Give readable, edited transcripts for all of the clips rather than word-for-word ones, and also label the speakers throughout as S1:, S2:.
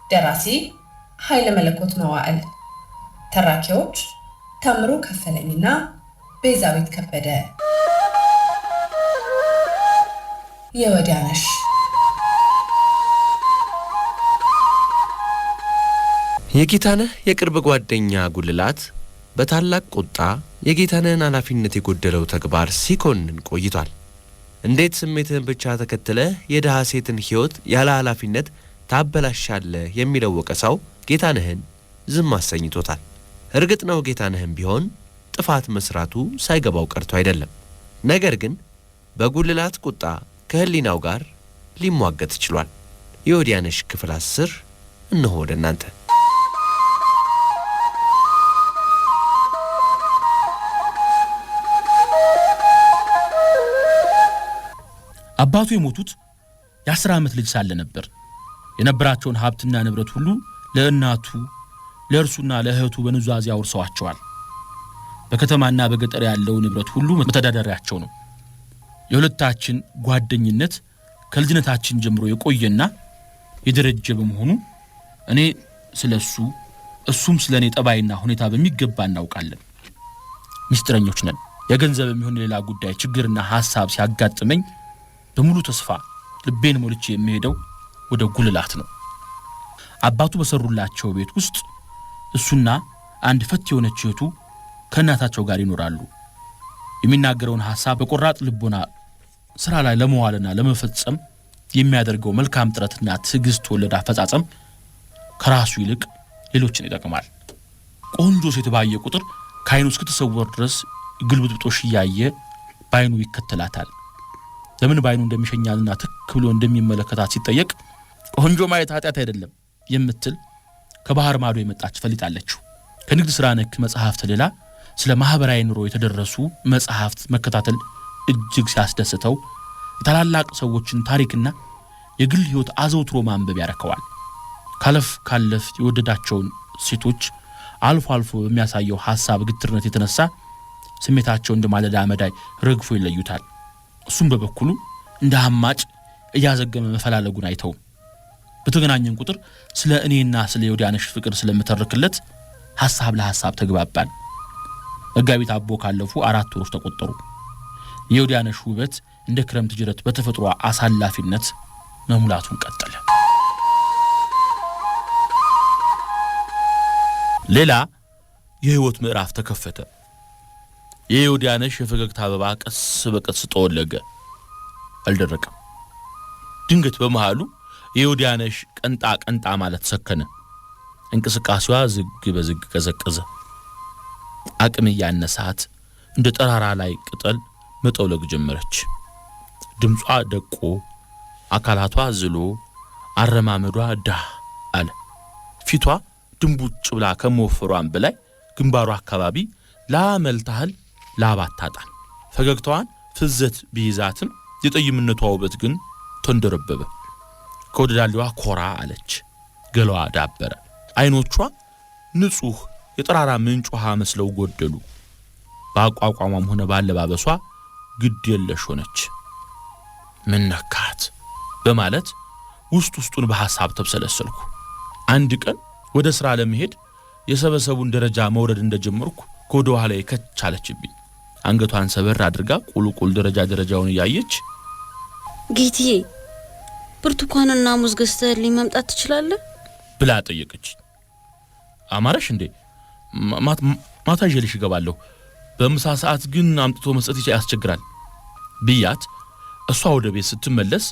S1: ደራሲ ኃይለ መለኮት መዋዕል፣ ተራኪዎች ታምሩ ከፈለኝና ቤዛዊት ከበደ። የወዲያነሽ
S2: የጌታነህ የቅርብ ጓደኛ ጉልላት በታላቅ ቁጣ የጌታነህን ኃላፊነት የጎደለው ተግባር ሲኮንን ቆይቷል። እንዴት ስሜትህን ብቻ ተከትለ የደሃ ሴትን ሕይወት ያለ ኃላፊነት ታበላሻለህ የሚለው ወቀሳው ጌታነህን ዝም አሰኝቶታል። እርግጥ ነው ጌታነህም ቢሆን ጥፋት መስራቱ ሳይገባው ቀርቶ አይደለም። ነገር ግን በጉልላት ቁጣ ከህሊናው ጋር ሊሟገት ችሏል። የወዲያነሽ ክፍል 10 እነሆ ወደ እናንተ።
S3: አባቱ የሞቱት የ10 ዓመት ልጅ ሳለ ነበር። የነበራቸውን ሀብትና ንብረት ሁሉ ለእናቱ ለእርሱና ለእህቱ በንዟዜ አውርሰዋቸዋል። በከተማና በገጠር ያለው ንብረት ሁሉ መተዳደሪያቸው ነው። የሁለታችን ጓደኝነት ከልጅነታችን ጀምሮ የቆየና የደረጀ በመሆኑ እኔ ስለሱ እሱም ስለኔ ጠባይና ሁኔታ በሚገባ እናውቃለን። ሚስጥረኞች ነን። የገንዘብ የሚሆን ሌላ ጉዳይ ችግርና ሐሳብ ሲያጋጥመኝ በሙሉ ተስፋ ልቤን ሞልቼ የሚሄደው ወደ ጉልላት ነው። አባቱ በሰሩላቸው ቤት ውስጥ እሱና አንድ ፈት የሆነች እህቱ ከእናታቸው ጋር ይኖራሉ። የሚናገረውን ሐሳብ በቆራጥ ልቦና ስራ ላይ ለመዋልና ለመፈጸም የሚያደርገው መልካም ጥረትና ትዕግስት ወለድ አፈጻጸም ከራሱ ይልቅ ሌሎችን ይጠቅማል። ቆንጆ ሴት ባየ ቁጥር ከዓይኑ እስክትሰወር ድረስ ግልብጥብጦሽ እያየ ባይኑ ይከተላታል። ለምን ባይኑ እንደሚሸኛልና ትክ ብሎ እንደሚመለከታት ሲጠየቅ ቆንጆ ማየት ኃጢአት አይደለም የምትል ከባህር ማዶ የመጣች ፈልጣለችው። ከንግድ ሥራ ነክ መጽሐፍት ሌላ ስለ ማህበራዊ ኑሮ የተደረሱ መጽሐፍት መከታተል እጅግ ሲያስደስተው የታላላቅ ሰዎችን ታሪክና የግል ሕይወት አዘውትሮ ማንበብ ያረከዋል። ካለፍ የወደዳቸውን ሴቶች አልፎ አልፎ በሚያሳየው ሐሳብ ግትርነት የተነሳ ስሜታቸው እንደማለዳ አመዳይ ረግፎ ይለዩታል። እሱም በበኩሉ እንደ አማጭ እያዘገመ መፈላለጉን አይተው በተገናኘን ቁጥር ስለ እኔና ስለ የወዲያነሽ ፍቅር ስለምተርክለት ሐሳብ ለሐሳብ ተግባባን። መጋቢት አቦ ካለፉ 4 ወሮች ተቆጠሩ። የወዲያነሽ ውበት እንደ ክረምት ጅረት በተፈጥሮ አሳላፊነት መሙላቱን ቀጠለ። ሌላ የህይወት ምዕራፍ ተከፈተ። የወዲያነሽ የፈገግታ አበባ ቀስ በቀስ ተወለገ፣ አልደረቀም። ድንገት በመሃሉ የወዲያነሽ ቀንጣ ማለት ሰከነ። እንቅስቃሴዋ ዝግ በዝግ ቀዘቀዘ። አቅም ያነሳት እንደ ጠራራ ላይ ቅጠል መጠውለግ ጀመረች። ድምጿ ደቆ፣ አካላቷ ዝሎ፣ አረማመዷ ዳህ አለ። ፊቷ ድንቡጭ ብላ ከመወፈሯን በላይ ግንባሯ አካባቢ ላመልታህል ላባታጣን። ፈገግታዋን ፍዘት ቢይዛትም የጠይምነቷ ውበት ግን ተንደረበበ። ከወደዳሊዋ ኮራ አለች። ገላዋ ዳበረ። አይኖቿ ንጹህ የጠራራ ምንጭ ውሃ መስለው ጎደሉ። በአቋቋሟም ሆነ ባለባበሷ ግድ የለሽ ሆነች። ምን ነካት በማለት ውስጡን በሐሳብ ተብሰለሰልኩ። አንድ ቀን ወደ ሥራ ለመሄድ የሰበሰቡን ደረጃ መውረድ እንደጀመርኩ ከወደ ኋላ ከቻለችብኝ። አንገቷን ሰበር አድርጋ ቁልቁል ደረጃውን ያየች
S4: ጌትዬ ብርቱካንና ሙዝ ገዝተህልኝ መምጣት ትችላለህ
S3: ብላ ጠየቀች። አማረሽ እንዴ? ማታ ይዤልሽ እገባለሁ። በምሳ ሰዓት ግን አምጥቶ መስጠት ያስቸግራል ብያት እሷ ወደ ቤት ስትመለስ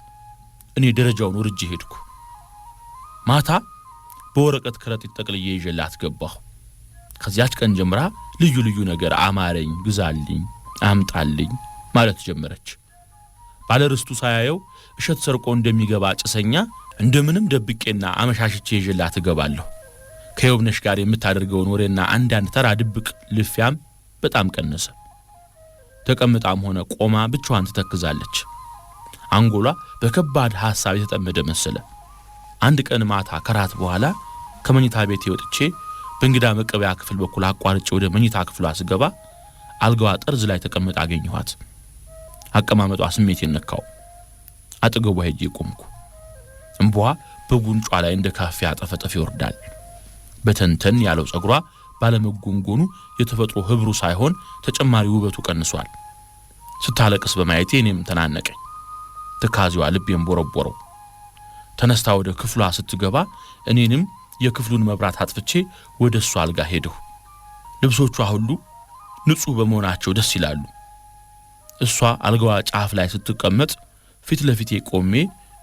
S3: እኔ ደረጃውን ወርጄ ሄድኩ። ማታ በወረቀት ከረጢት ጠቅልዬ ይዤላት ገባሁ። ከዚያች ቀን ጀምራ ልዩ ነገር አማረኝ፣ ግዛልኝ፣ አምጣልኝ ማለት ጀመረች። ባለርስቱ ሳያየው እሸት ሰርቆ እንደሚገባ ጭሰኛ እንደምንም ደብቄና አመሻሽቼ ይዤላት እገባለሁ። ከዮብነሽ ጋር የምታደርገውን ወሬና አንዳንድ ተራ ድብቅ ልፊያም በጣም ቀነሰ። ተቀምጣም ሆነ ቆማ ብቻዋን ትተክዛለች። አንጎሏ በከባድ ሐሳብ የተጠመደ መሰለ። አንድ ቀን ማታ ከራት በኋላ ከመኝታ ቤት ወጥቼ በእንግዳ መቀበያ ክፍል በኩል አቋርጬ ወደ መኝታ ክፍሏ ስገባ አልጋዋ ጠርዝ ላይ ተቀምጣ አገኘኋት። አቀማመጧ ስሜት የነካው። አጠገቧ ሄጄ ቆምኩ። እንቧ በጉንጯ ላይ እንደ ካፌ አጠፈጠፍ ይወርዳል። በተንተን ያለው ጸጉሯ ባለመጎንጎኑ የተፈጥሮ ህብሩ ሳይሆን ተጨማሪ ውበቱ ቀንሷል። ስታለቅስ በማየቴ እኔም ተናነቀኝ። ትካዜዋ ልቤን ቦረቦረው። ተነስታ ወደ ክፍሏ ስትገባ እኔንም የክፍሉን መብራት አጥፍቼ ወደ እሷ አልጋ ሄድሁ። ልብሶቿ ሁሉ ንጹህ በመሆናቸው ደስ ይላሉ። እሷ አልጋዋ ጫፍ ላይ ስትቀመጥ ፊት ለፊቴ ቆሜ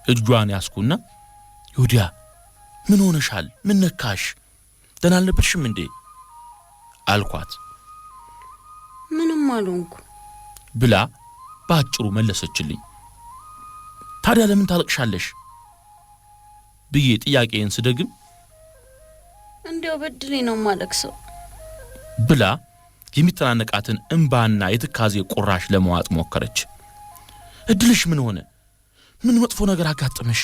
S3: እጇን ያስኩና ዮዲያ ምን ሆነሻል? ምን ነካሽ? ደህና አልነበርሽም እንዴ አልኳት።
S4: ምንም አልሆንኩ
S3: ብላ ባጭሩ መለሰችልኝ። ታዲያ ለምን ታለቅሻለሽ ብዬ ጥያቄን ስደግም
S4: እንዴው በድሌ ነው ማለቅሰው
S3: ብላ የሚተናነቃትን እንባና የትካዜ ቁራሽ ለመዋጥ ሞከረች። እድልሽ ምን ሆነ? ምን መጥፎ ነገር አጋጠመሽ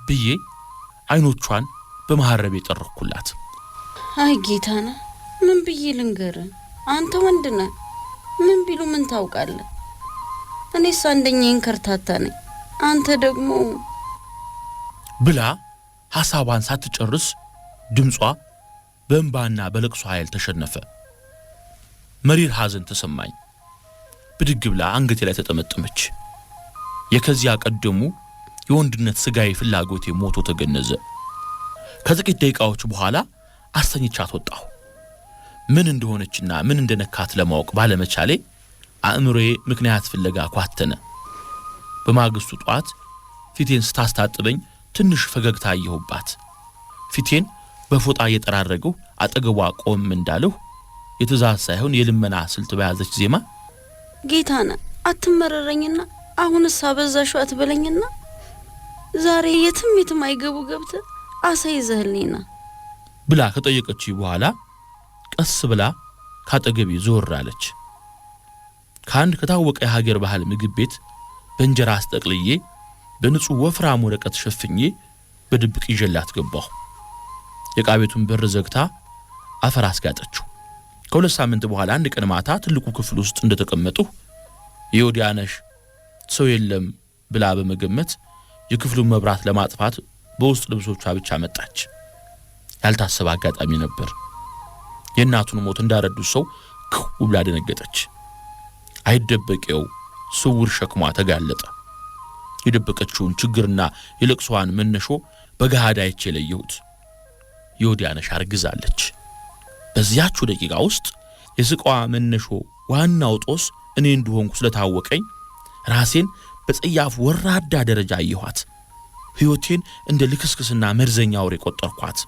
S3: ብዬ አይኖቿን በመሐረቤ ጠረኩላት።
S4: አይ ጌታና ምን ብዬ ልንገር? አንተ ወንድ ነህ። ምን ቢሉ ምን ታውቃለህ? እኔስ አንደኛዬን ከርታታ ነኝ፣ አንተ ደግሞ
S3: ብላ ሐሳቧን ሳትጨርስ ድምጿ በእንባና በለቅሶ ኃይል ተሸነፈ። መሪር ሐዘን ተሰማኝ። ብድግ ብላ አንገቴ ላይ ተጠመጠመች። የከዚያ ቀደሙ የወንድነት ስጋዬ ፍላጎቴ ሞቶ ተገነዘ። ከጥቂት ደቂቃዎች በኋላ አስተኝቻት ወጣሁ። ምን እንደሆነችና ምን እንደነካት ለማወቅ ባለመቻሌ አእምሮዬ ምክንያት ፍለጋ ኳተነ። በማግስቱ ጧት ፊቴን ስታስታጥበኝ ትንሽ ፈገግታ አየሁባት። ፊቴን በፎጣ እየጠራረገው አጠገቧ ቆም እንዳለሁ የትእዛዝ ሳይሆን የልመና ስልት በያዘች ዜማ
S4: ጌታና አትመረረኝና አሁንስ አበዛሽው አትበለኝና ዛሬ የትም አይገቡ ገብተ አሳይዘህልኝና
S3: ብላ ከጠየቀች በኋላ ቀስ ብላ ካጠገቤ ዞር አለች። ካንድ ከታወቀ የሀገር ባህል ምግብ ቤት በእንጀራ አስጠቅልዬ በንጹህ ወፍራም ወረቀት ሸፍኜ በድብቅ ይዤላት ገባሁ። የዕቃ ቤቱን በር ዘግታ አፈር አስጋጠችው። ከሁለት ሳምንት በኋላ አንድ ቀን ማታ ትልቁ ክፍል ውስጥ እንደተቀመጡ የዮዲያነሽ ሰው የለም ብላ በመገመት የክፍሉን መብራት ለማጥፋት በውስጥ ልብሶቿ ብቻ መጣች። ያልታሰበ አጋጣሚ ነበር። የእናቱን ሞት እንዳረዱት ሰው ክው ብላ ደነገጠች። አይደበቀው ስውር ሸክሟ ተጋለጠ። የደበቀችውን ችግርና የለቅሷን መነሾ በገሃድ አይቼ ለየሁት። ዮዲያነሽ አርግዛለች። በዚያች ደቂቃ ውስጥ የስቃዋ መነሾ ዋናው ጦስ እኔ እንደሆንኩ ስለታወቀኝ ራሴን በጸያፍ ወራዳ ደረጃ አየኋት። ሕይወቴን እንደ ልክስክስና መርዘኛ አውሬ ቆጠርኳት።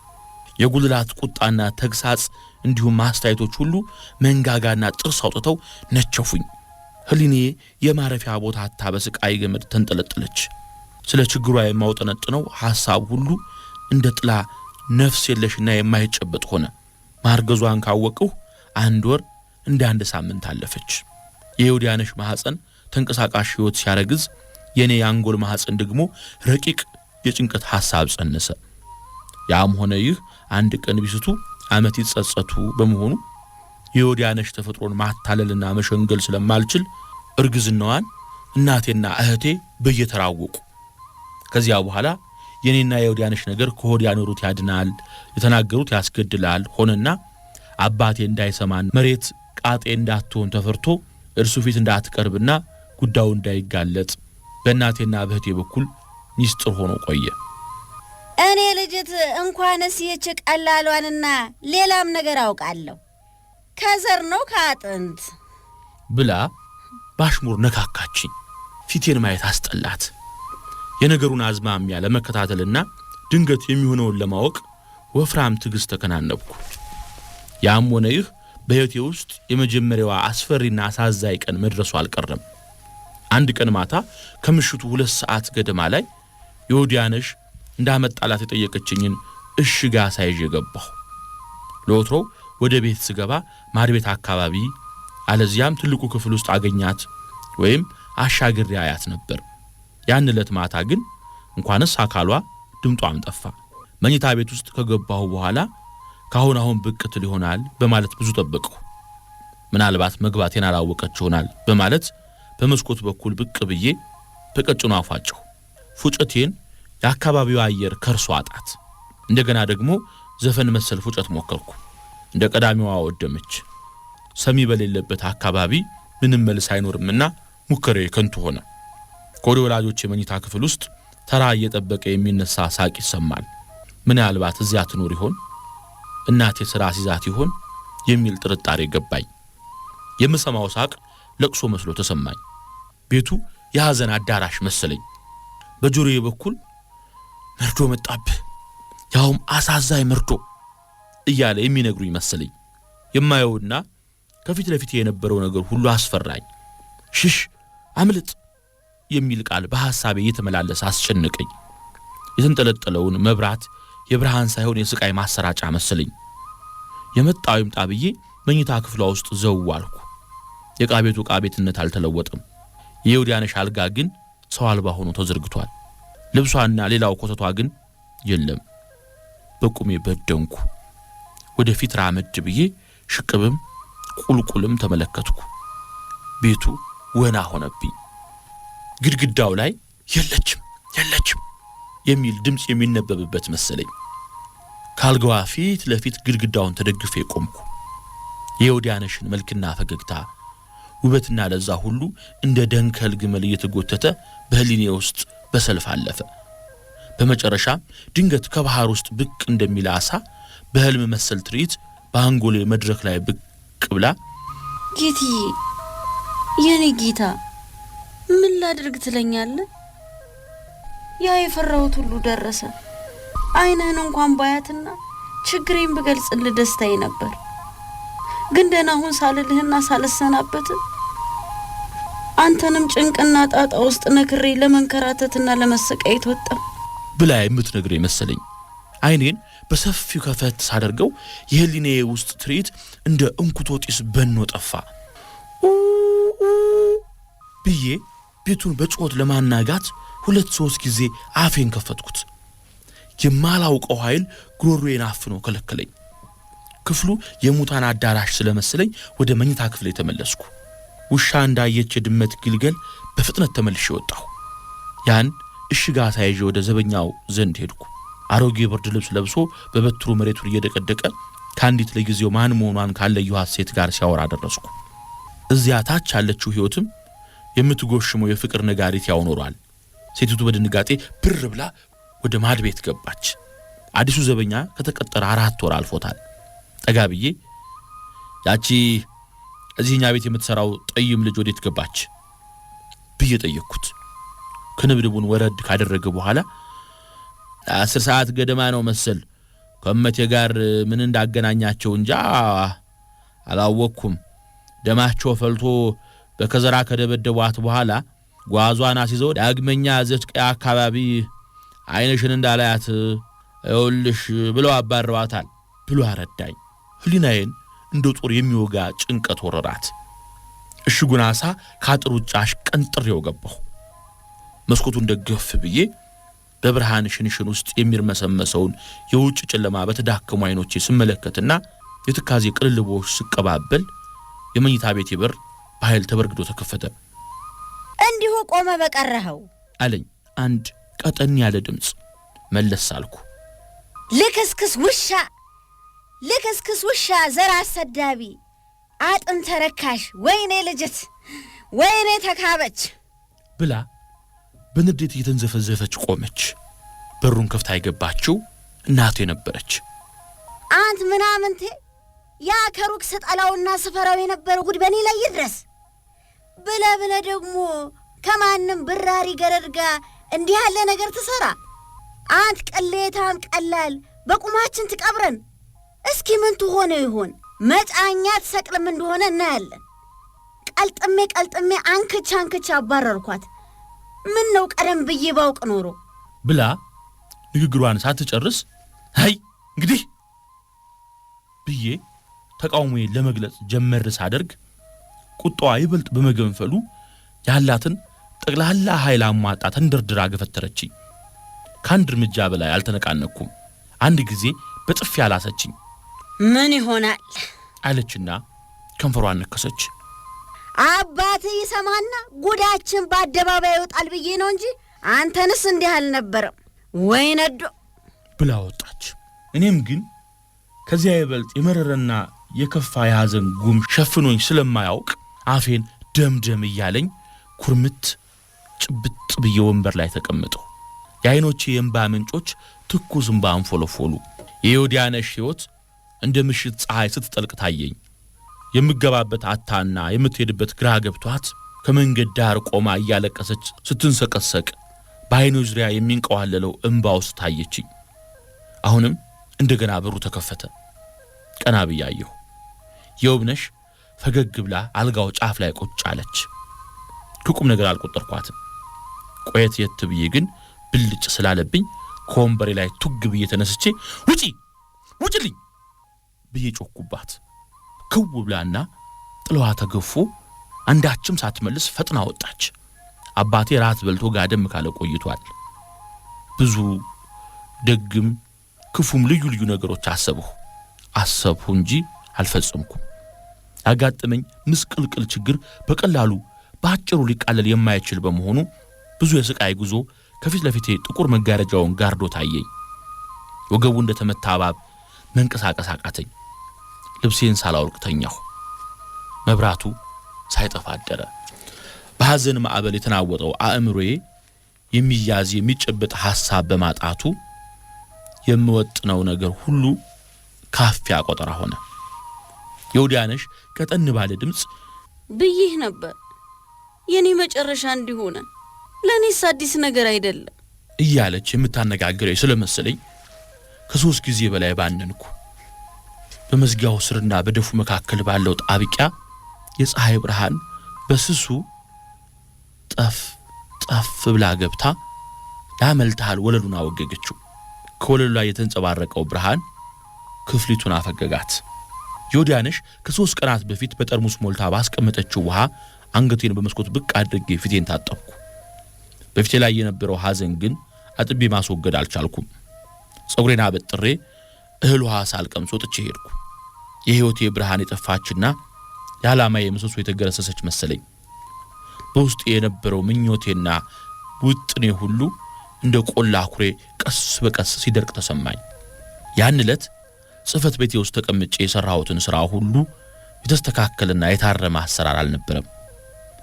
S3: የጉልላት ቁጣና ተግሳጽ እንዲሁም ማስተያየቶች ሁሉ መንጋጋና ጥርስ አውጥተው ነቸፉኝ። ህሊኔ የማረፊያ ቦታ አታ በስቃይ ገመድ ተንጠለጠለች። ስለ ችግሯ የማውጠነጥነው ሐሳብ ሁሉ እንደ ጥላ ነፍስ የለሽና የማይጨበጥ ሆነ። ማርገዟን ካወቅሁ 1 ወር እንደ 1 ሳምንት አለፈች። የዮዲያነሽ ማህፀን ተንቀሳቃሽ ሕይወት ሲያረግዝ የኔ ያንጎል ማህፀን ደግሞ ረቂቅ የጭንቀት ሐሳብ ጸነሰ። ያም ሆነ ይህ አንድ ቀን ቢስቱ ዓመት ይጸጸቱ በመሆኑ የዮዲያነሽ ተፈጥሮን ማታለልና መሸንገል ስለማልችል እርግዝናዋን እናቴና እህቴ በየተራወቁ። ከዚያ በኋላ የኔና የዮዲያነሽ ነገር ከሆዲያ ኑሩት ያድናል፣ የተናገሩት ያስገድላል ሆነና አባቴ እንዳይሰማን መሬት ቃጤ እንዳትሆን ተፈርቶ እርሱ ፊት እንዳትቀርብና ጉዳዩ እንዳይጋለጥ በእናቴና በእህቴ በኩል ሚስጥር ሆኖ ቆየ።
S5: እኔ ልጅት እንኳንስ የች ቀላሏንና ሌላም ነገር አውቃለሁ ከዘር ነው ከአጥንት
S3: ብላ ባሽሙር ነካካችኝ። ፊቴን ማየት አስጠላት። የነገሩን አዝማሚያ ለመከታተልና ድንገት የሚሆነውን ለማወቅ ወፍራም ትግስት ተከናነብኩ። ያም ሆነ ይህ በሕይወቴ ውስጥ የመጀመሪያዋ አስፈሪና አሳዛኝ ቀን መድረሱ አልቀረም። አንድ ቀን ማታ ከምሽቱ 2 ሰዓት ገደማ ላይ ዮዲያነሽ እንዳመጣላት የጠየቀችኝን እሽጋ ሳይዤ ገባሁ። ለወትሮ ወደ ቤት ስገባ ማድ ቤት አካባቢ አለዚያም ትልቁ ክፍል ውስጥ አገኛት ወይም አሻግሬ አያት ነበር። ያን ዕለት ማታ ግን እንኳንስ አካሏ ድምጧም ጠፋ። መኝታ ቤት ውስጥ ከገባሁ በኋላ ካሁን ብቅ ትል ይሆናል በማለት ብዙ ጠበቅኩ። ምናልባት መግባቴን አላወቀች ይሆናል በማለት በመስኮት በኩል ብቅ ብዬ በቀጭኑ አፋጨሁ። ፉጨቴን የአካባቢው አየር ከርሶ አጣት። እንደገና ደግሞ ዘፈን መሰል ፉጨት ሞከርኩ። እንደ ቀዳሚዋ ወደመች። ሰሚ በሌለበት አካባቢ ምንም መልስ አይኖርምና ሙከሬ ከንቱ ሆነ። ከወደ ወላጆች የመኝታ ክፍል ውስጥ ተራ እየጠበቀ የሚነሳ ሳቅ ይሰማል። ምናልባት እዚያ ትኖር ይሆን? እናቴ ስራ ሲዛት ይሆን የሚል ጥርጣሬ ገባኝ። የምሰማው ሳቅ ለቅሶ መስሎ ተሰማኝ። ቤቱ የሐዘን አዳራሽ መሰለኝ። በጆሮዬ በኩል መርዶ መጣብህ፣ ያውም አሳዛኝ መርዶ እያለ የሚነግሩኝ መሰለኝ። የማየውና ከፊት ለፊት የነበረው ነገር ሁሉ አስፈራኝ። ሽሽ፣ አምልጥ የሚል ቃል በሐሳቤ እየተመላለሰ አስጨነቀኝ። የተንጠለጠለውን መብራት የብርሃን ሳይሆን የስቃይ ማሰራጫ መሰለኝ። የመጣው ይምጣ ብዬ መኝታ ክፍሏ ውስጥ ዘው አልኩ። የዕቃ ቤቱ ዕቃ ቤትነት አልተለወጠም። የወዲያነሽ አልጋ ግን ሰው አልባ ሆኖ ተዘርግቷል። ልብሷና ሌላው ኮተቷ ግን የለም። በቁሜ በደንኩ። ወደፊት ራመድ ብዬ ሽቅብም ቁልቁልም ተመለከትኩ። ቤቱ ወና ሆነብኝ። ግድግዳው ላይ የለችም የሚል ድምጽ የሚነበብበት መሰለኝ። ካልጋዋ ፊት ለፊት ግድግዳውን ተደግፌ ቆምኩ። የወዲያነሽን መልክና ፈገግታ ውበትና ለዛ ሁሉ እንደ ደንከል ግመል እየተጎተተ በህሊኔ ውስጥ በሰልፍ አለፈ። በመጨረሻ ድንገት ከባህር ውስጥ ብቅ እንደሚል አሳ በህልም መሰል ትርኢት በአንጎሌ መድረክ ላይ ብቅ ብላ
S4: ጌትዬ፣ የኔ ጌታ ምን ላድርግ ትለኛለህ? ያ የፈራሁት ሁሉ ደረሰ። አይነህን እንኳን ባያትና ችግሬን ብገልጽልህ ደስታዬ ነበር። ግን ደህና ሁን ሳልልህና ሳልሰናበት አንተንም ጭንቅና ጣጣ ውስጥ ነክሬ ለመንከራተትና ለመሰቃየት ወጣ
S3: ብላ የምትነግረኝ መሰለኝ። አይኔን በሰፊው ከፈት ሳደርገው የህሊናዬ ውስጥ ትርኢት እንደ እንኩቶ ጢስ በኖ ጠፋ። ብዬ ቤቱን በጮት ለማናጋት 2-3 ጊዜ አፌን ከፈትኩት። የማላውቀው ኃይል ጉሮሮዬን አፍኖ ከለከለኝ። ክፍሉ የሙታን አዳራሽ ስለመሰለኝ ወደ መኝታ ክፍሌ ተመለስኩ። ውሻ እንዳየች ድመት ግልገል በፍጥነት ተመልሼ ወጣሁ። ያን እሽጋ ሳይዤ ወደ ዘበኛው ዘንድ ሄድኩ። አሮጌ ብርድ ልብስ ለብሶ በበትሩ መሬቱን እየደቀደቀ ካንዲት ለጊዜው ማን መሆኗን ካለየኋት ሴት ጋር ሲያወራ ደረስኩ። እዚያ ታች ያለችው ህይወትም የምትጎሽመው የፍቅር ነጋሪት ያውኖራል። ሴቲቱ በድንጋጤ ብር ብላ ወደ ማድ ቤት ገባች። አዲሱ ዘበኛ ከተቀጠረ 4 ወር አልፎታል። ጠጋብዬ ያቺ እዚህኛ ቤት የምትሰራው ጠይም ልጅ ወዴት ገባች ብዬ ጠየቅኩት። ክንብድቡን ወረድ ካደረገ በኋላ 10 ሰዓት ገደማ ነው መሰል ከመቴ ጋር ምን እንዳገናኛቸው እንጃ አላወቅኩም። ደማቸው ፈልቶ በከዘራ ከደበደቧት በኋላ ጓዟን አስይዘው ዳግመኛ ዘስቀያ አካባቢ አይነሽን እንዳላያት ይኸውልሽ ብለው አባረዋታል ብሎ አረዳኝ። ህሊናዬን እንደ ጦር የሚወጋ ጭንቀት ወረራት። እሽጉን አሳ ካጥሩ ጫሽ ቀንጥሬው ገባሁ። መስኮቱን ደገፍ ብዬ በብርሃን ሽንሽን ውስጥ የሚርመሰመሰውን የውጭ ጨለማ በተዳከሙ አይኖቼ ስመለከትና የትካዜ ቅልልቦች ስቀባበል የመኝታ ቤቴ በር በኃይል ተበርግዶ ተከፈተ።
S5: እንዲሁ ቆመ በቀረኸው
S3: አለኝ አንድ ቀጠን ያለ ድምጽ። መለስ አልኩ።
S5: ልክስክስ ውሻ ዘር አሰዳቢ አጥንት ተረካሽ ወይኔ ልጅት ወይኔ ተካበች
S3: ብላ በንዴት እየተንዘፈዘፈች ቆመች። በሩን ከፍታ የገባችው እናቴ ነበረች።
S5: አንት ምናምንቴ ያ ከሩቅ ስጠላውና ስፈራው የነበረው ጉድ በኔ ላይ ይድረስ ብለ ደግሞ ከማንም ብራሪ ገረድጋ እንዲህ ያለ ነገር ትሰራ? አንት ቀሌታም ቀላል በቁማችን ትቀብረን። እስኪ ምን ትሆነ ይሆን? መጫኛት ሰቅልም እንደሆነ እናያለን። ቀልጥሜ አንክቻ አባረርኳት። ምን ነው ቀደም ብዬ ባውቅ ኖሮ
S3: ብላ ንግግሯን ሳትጨርስ አይ እንግዲህ ብዬ ተቃውሞዬን ለመግለጽ ጀመር ሳደርግ ቁጣዋ ይበልጥ በመገንፈሉ ያላትን ጠቅላላ ኃይል አሟጣ ተንደርድራ ገፈተረችኝ። ከአንድ እርምጃ በላይ አልተነቃነኩም። አንድ ጊዜ በጥፊ አላሰችኝ።
S5: ምን ይሆናል
S3: አለችና ከንፈሯን ነከሰች።
S5: አባቴ ይሰማና ጉዳችን በአደባባይ ይወጣል ብዬ ነው እንጂ አንተንስ እንዲህ አልነበረም። ወይነዶ
S3: ብላ ወጣች። እኔም ግን ከዚያ ይበልጥ የመረረና የከፋ የሐዘን ጉም ሸፍኖኝ ስለማያውቅ አፌን ደምደም እያለኝ ኩርምት ጭብጥ ብዬ ወንበር ላይ ተቀምጠው የዓይኖቼ የእንባ ምንጮች ትኩስ እንባ አንፎለፎሉ። የዮዲያነሽ ሕይወት እንደ ምሽት ፀሐይ ስትጠልቅ ታየኝ። የምገባበት አታና የምትሄድበት ግራ ገብቷት ከመንገድ ዳር ቆማ እያለቀሰች ስትንሰቀሰቅ በዓይኑ ዙሪያ የሚንቀዋለለው እንባ ውስጥ ታየችኝ። አሁንም እንደገና በሩ ተከፈተ። ቀና ብዬ አየሁ። የውብነሽ ፈገግ ብላ አልጋው ጫፍ ላይ ቁጭ አለች። ከቁም ነገር አልቆጠርኳትም። ቆየት የት ብዬ ግን ብልጭ ስላለብኝ ከወንበሬ ላይ ቱግ ብዬ ተነስቼ ውጪልኝ ብዬ ጮኩባት። ክው ብላና ጥለዋ ተገፎ አንዳችም ሳትመልስ ፈጥና ወጣች። አባቴ ራት በልቶ ጋደም ካለ ቆይቷል። ብዙ ደግም ክፉም ልዩ ልዩ ነገሮች አሰብሁ እንጂ አልፈጸምኩም። ያጋጠመኝ ምስቅልቅል ችግር በቀላሉ በአጭሩ ሊቃለል የማይችል በመሆኑ ብዙ የስቃይ ጉዞ ከፊት ለፊቴ ጥቁር መጋረጃውን ጋርዶ ታየኝ። ወገቡ እንደተመታ እባብ መንቀሳቀስ አቃተኝ። ልብሴን ሳላወልቅ ተኛሁ። መብራቱ ሳይጠፋ አደረ። በሐዘን ማዕበል የተናወጠው አእምሮዬ የሚያዝ የሚጨበጥ ሐሳብ በማጣቱ የምወጥነው ነገር ሁሉ ካፊያ ቆጠራ ሆነ። የዮዲያነሽ ቀጠን ባለ ድምጽ
S4: ብይህ ነበር የኔ መጨረሻ እንዲሆነ ለኔስ አዲስ ነገር አይደለም
S3: እያለች የምታነጋግረኝ ስለመሰለኝ ከ3 ጊዜ በላይ ባነንኩ። በመዝጊያው ስርና በደፉ መካከል ባለው ጣብቂያ የፀሐይ ብርሃን በስሱ ጠፍ ብላ ገብታ ያመልታል ወለሉን አወገገችው። ከወለሉ ላይ የተንጸባረቀው ብርሃን ክፍሊቱን አፈገጋት። ዮዲያነሽ ከ3 ቀናት በፊት በጠርሙስ ሞልታ ባስቀመጠችው ውሃ አንገቴን በመስኮት ብቅ አድርጌ ፊቴን ታጠብኩ። በፊቴ ላይ የነበረው ሐዘን ግን አጥቤ ማስወገድ አልቻልኩም። ጸጉሬን አበጥሬ እህል ውሃ ሳልቀምስ ወጥቼ ሄድኩ። የሕይወቴ ብርሃን የጠፋችና የዓላማዬ ምሰሶ የተገረሰሰች መሰለኝ። በውስጤ የነበረው ምኞቴና ውጥኔ ሁሉ እንደ ቆላ ኩሬ ቀስ በቀስ ሲደርቅ ተሰማኝ። ያን ዕለት ጽሕፈት ቤቴ ውስጥ ተቀምጬ የሰራሁትን ሥራ ሁሉ የተስተካከለና የታረመ አሰራር አልነበረም።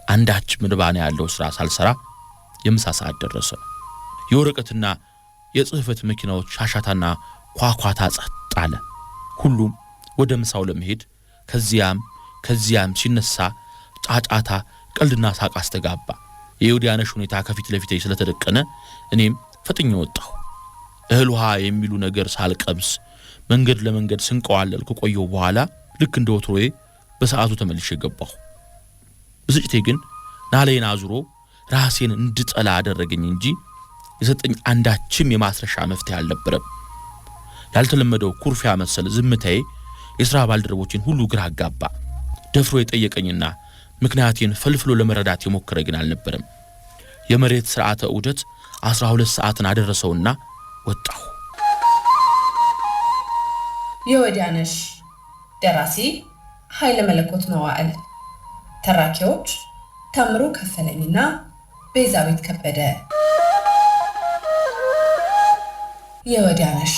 S3: አንዳች ምርባና ያለው ሥራ ሳልሰራ የምሳ ሰዓት ደረሰ። የወረቀትና የጽሕፈት መኪናዎች ሻሻታና ኳኳታ ጸጥ አለ። ሁሉም ወደ ምሳው ለመሄድ ከዚያም ሲነሳ ጫጫታ፣ ቀልድና ሳቅ አስተጋባ። የዮዲያነሽ ሁኔታ ከፊት ለፊቴ ስለተደቀነ እኔም ፈጥኜ ወጣሁ። እህል ውሃ የሚሉ ነገር ሳልቀምስ መንገድ ለመንገድ ስንቀዋለል ከቆየሁ በኋላ ልክ እንደ ወትሮዬ በሰዓቱ ተመልሼ ገባሁ። ብስጭቴ ግን ናለይን አዙሮ ራሴን እንድጠላ አደረገኝ እንጂ የሰጠኝ አንዳችም የማስረሻ መፍትሄ አልነበረም። ያልተለመደው ኩርፊያ መሰል ዝምታዬ የሥራ ባልደረቦችን ሁሉ ግራ አጋባ። ደፍሮ የጠየቀኝና ምክንያቴን ፈልፍሎ ለመረዳት የሞከረ ግን አልነበረም። የመሬት ሥርዓተ ዑደት 12 ሰዓትን አደረሰውና ወጣሁ።
S1: የዮዲያነሽ ደራሲ ኃይለ መለኮት መዋዕል፣ ተራኪዎች ታምሩ ከፈለኝና ቤዛዊት ከበደ። የዮዲያነሽ